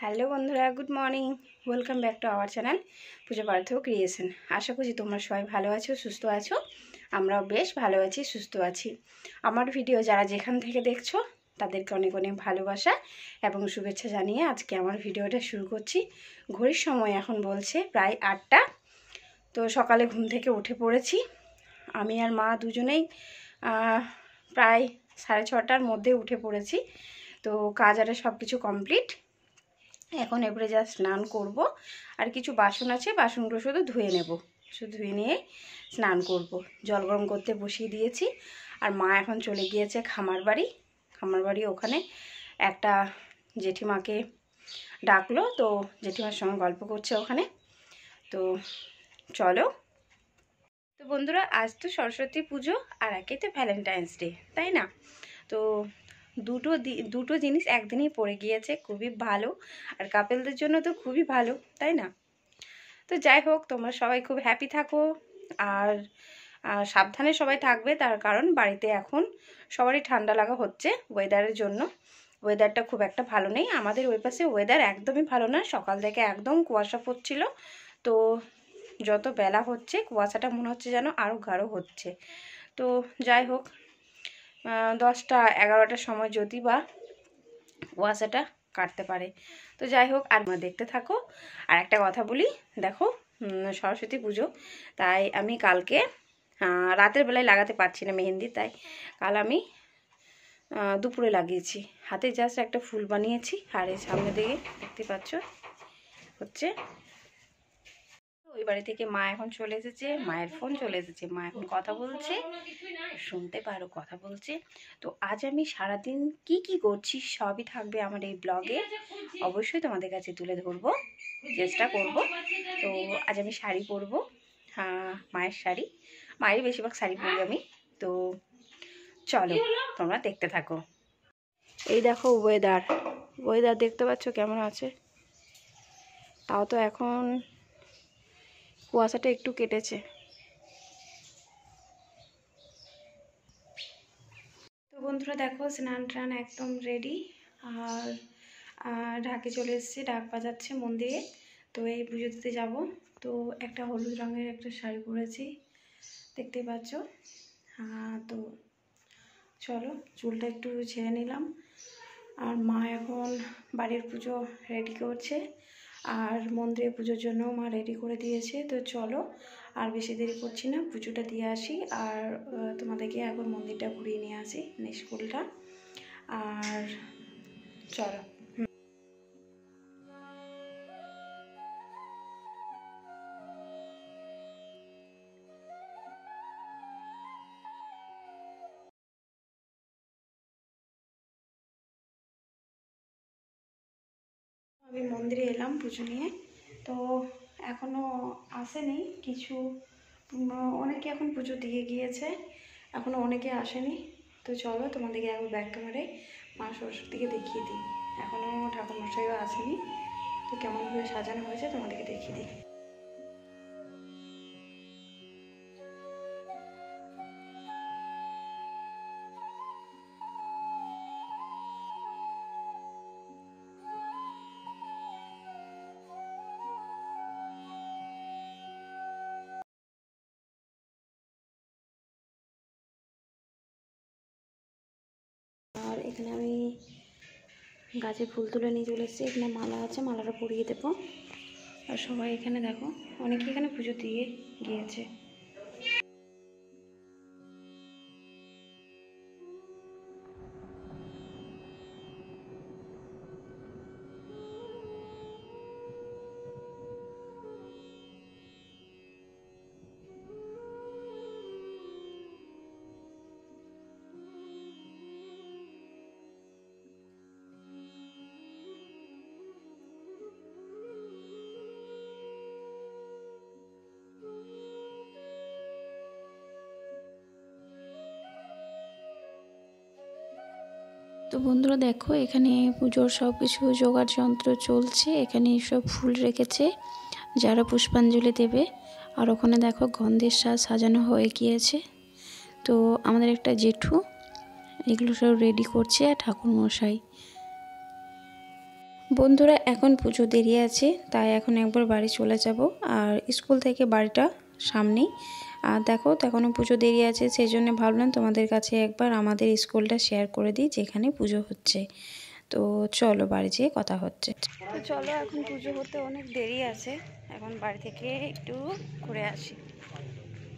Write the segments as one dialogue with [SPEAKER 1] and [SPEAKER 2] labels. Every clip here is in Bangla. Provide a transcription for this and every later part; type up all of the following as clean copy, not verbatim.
[SPEAKER 1] হ্যালো বন্ধুরা, good morning. Welcome back to our channel Puja Partha creation. আশা করছি তোমরা সবাই ভালো আছো, সুস্থ আছো। আমরাও বেশ ভালো আছি, সুস্থ আছি। আমার ভিডিও যারা যেখান থেকে দেখছো তাদেরকে অনেক অনেক ভালোবাসা এবং শুভেচ্ছা জানিয়ে আজকে আমার ভিডিওটা শুরু করছি। ঘড়ির সময় এখন বলছে প্রায় 8টা। তো সকালে ঘুম থেকে উঠে পড়েছি। আমি আর মা দুজনেই প্রায় 6:30টার মধ্যে উঠে পড়েছি। তো কাজ আর সব কিছু কমপ্লিট। এখন এবারে যা স্নান করব, আর কিছু বাসন আছে, বাসনগুলো শুধু ধুয়ে নেব। শুধু ধুয়ে নিয়ে স্নান করব। জল গরম করতে বসিয়ে দিয়েছি। আর মা এখন চলে গিয়েছে খামার বাড়ি। ওখানে একটা জেঠিমাকে ডাকলো, তো জেঠিমার সঙ্গে গল্প করছে ওখানে। তো চলো। তো বন্ধুরা, আজ তো সরস্বতী পুজো আর একে তো ভ্যালেন্টাইন্স ডে, তাই না? তো দুটো জিনিস একদিনই পড়ে গিয়েছে, খুবই ভালো। আর কাপেলদের জন্য তো খুবই ভালো, তাই না? তো যাই হোক, তোমরা সবাই খুব হ্যাপি থাকো আর সাবধানে সবাই থাকবে। তার কারণ বাড়িতে এখন সবারই ঠান্ডা লাগা হচ্ছে ওয়েদারের জন্য। ওয়েদারটা খুব একটা ভালো নেই আমাদের ওই পাশে। ওয়েদার একদমই ভালো না, সকাল থেকে একদম কুয়াশা পড়ছিল। তো যত বেলা হচ্ছে কুয়াশাটা মনে হচ্ছে যেন আরও গাঢ় হচ্ছে। তো যাই হোক, 10টা 11টার সময় যদি বা কুয়াশাটা কাটতে পারে। তো যাই হোক, আর দেখতে থাকো। আর একটা কথা বলি, দেখো, সরস্বতী পুজো, তাই আমি কালকে রাতের বেলায় লাগাতে পারছি না মেহেন্দি, তাই কাল আমি দুপুরে লাগিয়েছি। হাতে জাস্ট একটা ফুল বানিয়েছি। আর এই সামনে দিকে দেখতে পাচ্ছ হচ্ছে। ওই বাড়ি থেকে মা এখন চলে এসেছে, মায়ের ফোন চলে এসেছে, মা এখন কথা বলছে, শুনতে পারো কথা বলছে। তো আজ আমি সারাদিন কি করছি সবই থাকবে আমার এই ব্লগে, অবশ্যই তোমাদের কাছে তুলে ধরবো, চেষ্টা করব। তো আজ আমি শাড়ি পরবো, মায়ের শাড়ি, মায়েরই বেশিরভাগ শাড়ি পরি আমি। তো চলো তোমরা দেখতে থাকো। এই দেখো ওয়েদার দেখতে পাচ্ছ কেমন আছে? তাও তো এখন কুয়াশাটা একটু কেটেছে। তো বন্ধুরা দেখো, স্নান টান একদম রেডি। আর ঢাকে চলে এসেছি, ঢাক বাজাচ্ছে মন্দিরে। তো এই পুজো দিতে যাবো। তো একটা হলুদ রঙের একটা শাড়ি পরেছি, দেখতে পাচ্ছ। তো চলো, চুলটা একটু ছেড়ে নিলাম। আর মা এখন বাড়ির পুজো রেডি করছে, আর মন্দিরে পুজোর জন্য মা রেডি করে দিয়েছে। তো চলো, আর বেশি দেরি করছি না, পুজোটা দিয়ে আসি। আর তোমাদেরকে এখন মন্দিরটা ঘুরিয়ে নিয়ে আসি, স্কুলটা। আর চলো। আমি মন্দিরে এলাম পুজো নিয়ে। তো এখনও আসেনি কিছু, অনেকে এখন পুজো দিয়ে গিয়েছে, এখনও অনেকে আসেনি। তো চলো তোমাদেরকে একবার ব্যাক ক্যামেরায় মা সরস্বতীকে দেখিয়ে দিই। এখনও ঠাকুরমশাইও আসেনি। তো কেমনভাবে সাজানো হয়েছে তোমাদেরকে দেখিয়ে দিই। আর এখানে আমি গাছে ফুল তুলে নিয়ে চলে এসেছি। এখানে মালা আছে, মালাটা পরিয়ে দেবো। আর সবাই এখানে দেখো, অনেকে এখানে পুজো দিয়ে গিয়েছে।
[SPEAKER 2] তো বন্ধুরা দেখো, এখানে পুজোর সব কিছু জোগাড় যন্ত্র চলছে। এখানে সব ফুল রেখেছে যারা পুষ্পাঞ্জলি দেবে। আর ওখানে দেখো গন্ধের সাজ সাজানো হয়ে গিয়েছে। তো আমাদের একটা জেঠু এগুলো সব রেডি করছে, আর ঠাকুরমশাই। বন্ধুরা এখন পুজো দেরি আছে, তাই এখন একবার বাড়ি চলে যাব। আর স্কুল থেকে বাড়িটা সামনেই। আর দেখো এখনও পুজো দেরি আছে, সেই জন্য ভাবলাম তোমাদের কাছে একবার আমাদের স্কুলটা শেয়ার করে দিই যেখানে পুজো হচ্ছে। তো চলো বাড়ি যেয়ে কথা হচ্ছে। তো চলো, এখন পুজো হতে অনেক দেরি আছে, এখন বাড়ি থেকে একটু ঘুরে আসি।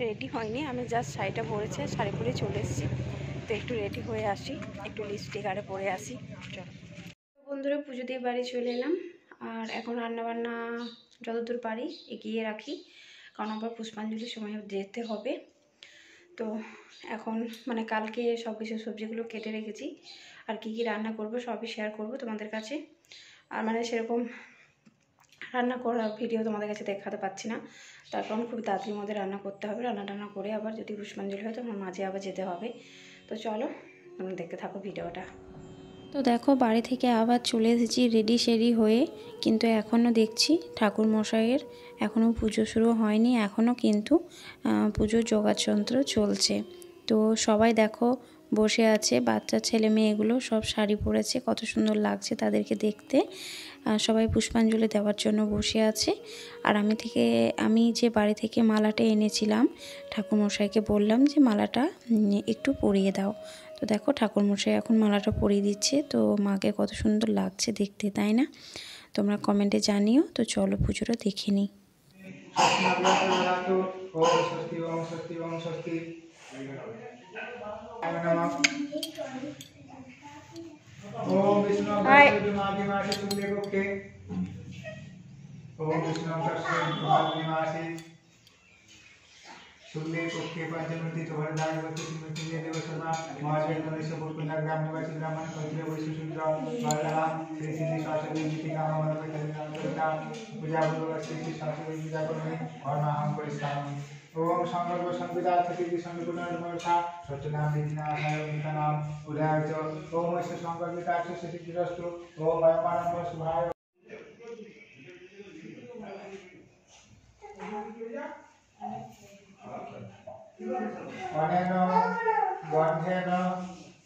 [SPEAKER 2] রেডি হয়নি, আমি জাস্ট শাড়িটা পরেছি, শাড়ি পরে চলে এসেছি। তো একটু রেডি হয়ে আসি, একটু লিপস্টিক আরে পরে আসি। চলো বন্ধুরা, পুজো দিয়ে বাড়ি চলে এলাম। আর এখন রান্নাবান্না যতদূর পারি এগিয়ে রাখি, কারণ আবার পুষ্পাঞ্জলির সময় যেতে হবে। তো এখন মানে কালকে সব কিছু সবজিগুলো কেটে রেখেছি, আর কি কি রান্না করব সবই শেয়ার করব তোমাদের কাছে। আর মানে সেরকম রান্না করা ভিডিও তোমাদের কাছে দেখাতে পাচ্ছি না, তার কারণ খুব তাড়াতাড়ির মধ্যে রান্না করতে হবে। রান্না করে আবার যদি পুষ্পাঞ্জলি হয় তো আমার মাঝে আবার যেতে হবে। তো চলো তোমরা দেখতে থাকো ভিডিওটা। তো দেখো বাড়ি থেকে আবার চলে এসেছি রেডি সেডি হয়ে, কিন্তু এখনও দেখছি ঠাকুর মশাইয়ের এখনও পুজো শুরু হয়নি, এখনও কিন্তু পুজোর যোগাযন্ত্র চলছে। তো সবাই দেখো বসে আছে, বাচ্চা ছেলে মেয়েগুলো সব শাড়ি পরেছে, কত সুন্দর লাগছে তাদেরকে দেখতে। সবাই পুষ্পাঞ্জলি দেওয়ার জন্য বসে আছে। আর আমি যে বাড়ি থেকে মালাটা এনেছিলাম, ঠাকুরমশাইকে বললাম যে মালাটা একটু পরিয়ে দাও। তো দেখো ঠাকুরমশাই এখন মালাটা পরিয়ে দিচ্ছে। তো মাকে কত সুন্দর লাগছে দেখতে, তাই না? তোমরা কমেন্টে জানিও। তো চলো পুজোটা দেখে নিই।
[SPEAKER 3] शुक्ले पक्षे पंचमूर्ति चौहरदार वस्तुमूर्ति देवशर्मा महाजयगणेश पुरकुंडा ग्राम निवासी ब्राह्मण क्षत्रिय वैश्य शूद्र बालराम श्री श्री सरस्वती गीतिका मनोकरिता पूजा पूर्वक श्री श्री सरस्वती पूजा करने वर्णाहं परिष्कारमि ओम संकल्प संविदा सती संपूर्णर्मथा सत्यनाम विधिनाशाय विधिनाम उदयाय च ओम ऐसे संकल्पिता सिद्धिरस्तु ओम वयमानंद शुभाय अनेन गन्धेन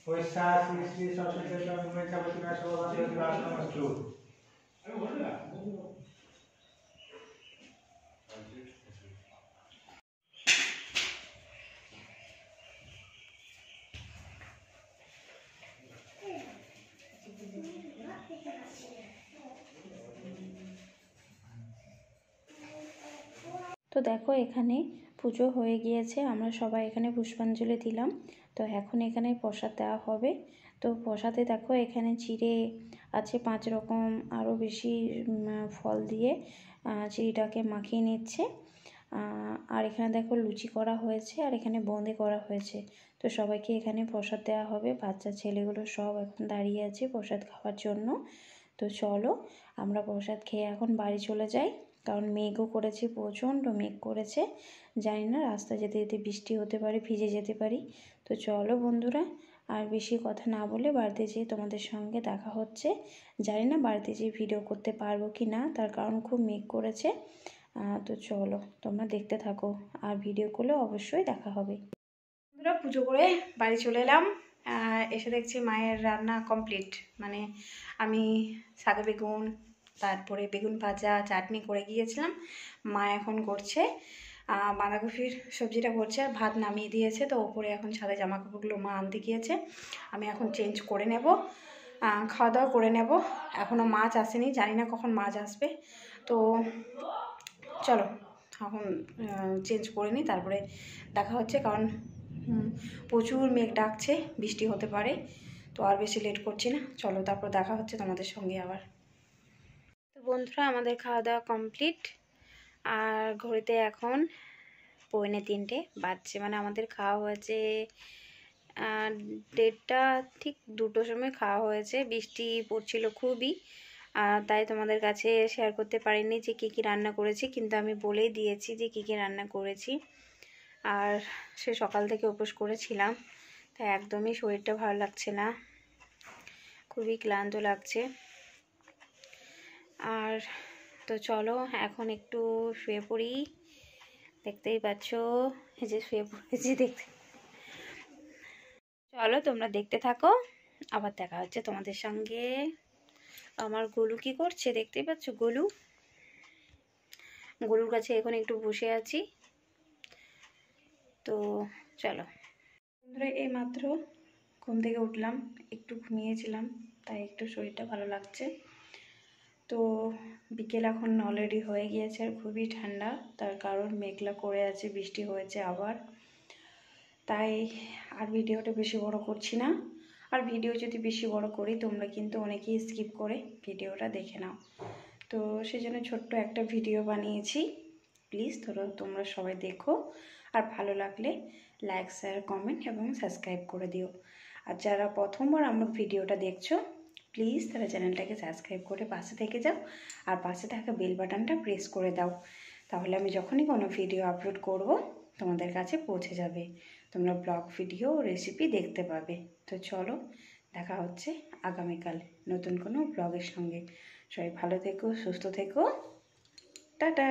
[SPEAKER 3] वैशा श्री श्री सरस्वती चन्द्रमेकवतिना सर्वभद्रदिवासनमस्तु।
[SPEAKER 2] তো দেখো এখানে পুজো হয়ে গিয়েছে, আমরা সবাই এখানে পুষ্পাঞ্জলি দিলাম। তো এখন এখানে প্রসাদ দেওয়া হবে। তো প্রসাদে দেখো এখানে চিড়ে আছে 5 রকম, আরও বেশি ফল দিয়ে চিড়িটাকে মাখিয়ে নিচ্ছে। আর এখানে দেখো লুচি করা হয়েছে, আর এখানে বোঁদে করা হয়েছে। তো সবাইকে এখানে প্রসাদ দেওয়া হবে, বাচ্চা ছেলেগুলো সব এখন দাঁড়িয়ে আছে প্রসাদ খাওয়ার জন্য। তো চলো আমরা প্রসাদ খেয়ে এখন বাড়ি চলে যাই, কারণ মেঘও করেছে, প্রচণ্ড মেঘ করেছে। জানি না রাস্তা যেতে যেতে বৃষ্টি হতে পারে, ভিজে যেতে পারি। তো চলো বন্ধুরা, আর বেশি কথা না বলে বাড়িতে যেয়ে তোমাদের সঙ্গে দেখা হচ্ছে। জানি না বাড়িতে যেয়ে ভিডিও করতে পারবো কি না, তার কারণ খুব মেঘ করেছে। তো চলো তোমরা দেখতে থাকো, আর ভিডিও করলে অবশ্যই দেখা হবে।
[SPEAKER 1] বন্ধুরা, পুজো করে বাড়ি চলে এলাম। এসে দেখছি মায়ের রান্না কমপ্লিট। মানে আমি সাদা বেগুন, তারপরে বেগুন ভাজা, চাটনি করে গিয়েছিলাম। মা এখন করছে বাঁধাকপির সবজিটা করছে, আর ভাত নামিয়ে দিয়েছে। তো ওপরে এখন সাদা জামা কাপড়গুলো মা আনতে গিয়েছে, আমি এখন চেঞ্জ করে নেব, খাওয়া দাওয়া করে নেব। এখনও মাছ আসেনি, জানি না কখন মাছ আসবে। তো চলো এখন চেঞ্জ করে নিই, তারপরে দেখা হচ্ছে। কারণ প্রচুর মেঘ ডাকছে, বৃষ্টি হতে পারে। তো আর বেশি লেট করছি না, চলো তারপর দেখা হচ্ছে তোমাদের সঙ্গে আবার। তো বন্ধুরা, আমাদের খাওয়া দাওয়া কমপ্লিট, আর ঘড়িতে এখন 2:45 বাজছে। মানে আমাদের খাওয়া হয়েছে 1:30, ঠিক 2টোর সময় খাওয়া হয়েছে। বৃষ্টি পড়ছিল খুবই, তাই তোমাদের কাছে শেয়ার করতে পারিনি যে কী কী রান্না করেছি, কিন্তু আমি বলেই দিয়েছি যে কী কী রান্না করেছি। আর সে সকাল থেকে উপোস করেছিলাম, তাই একদমই শরীরটা ভালো লাগছে না, খুবই ক্লান্ত লাগছে। আর তো চলো এখন একটু শুয়ে পড়ি। দেখতেই পাচ্ছ এই যে শুয়ে পড়েছি, দেখতে। চলো তোমরা দেখতে থাকো, আবার দেখা হচ্ছে তোমাদের সঙ্গে। আমার গোলু কি করছে দেখতেই পাচ্ছ, গরুর কাছে এখন একটু বসে আছি। তো চলো বন্ধুরা, এই মাত্র ঘুম থেকে উঠলাম, একটু ঘুমিয়েছিলাম, তাই একটু শরীরটা ভালো লাগছে। তো বিকেল এখন অলরেডি হয়ে গিয়েছে আর খুবই ঠান্ডা, তার কারণ মেঘলা করে আছে, বৃষ্টি হয়েছে আবার। তাই আর ভিডিওটা বেশি বড় করছি না। আর ভিডিও যদি বেশি বড় করি তোমরা কিন্তু অনেকেই স্কিপ করে ভিডিওটা দেখে নাও। তো সেজন্য ছোট্ট একটা ভিডিও বানিয়েছি, প্লিজ তোমরা সবাই দেখো। আর ভালো লাগলে লাইক, শেয়ার, কমেন্ট এবং সাবস্ক্রাইব করে দিও। আর যারা প্রথমবার আমার ভিডিওটা দেখছো, প্লিজ তারা চ্যানেলটাকে সাবস্ক্রাইব করে পাশে থেকে যাও, আর পাশে থাকা বেল বাটনটা প্রেস করে দাও। তাহলে আমি যখনই কোনো ভিডিও আপলোড করব তোমাদের কাছে পৌঁছে যাবে, তোমরা ব্লগ ভিডিও রেসিপি দেখতে পাবে। তো চলো, দেখা হচ্ছে আগামীকাল নতুন কোনো ব্লগের সঙ্গে। সবাই ভালো থেকো, সুস্থ থেকো, টাটা।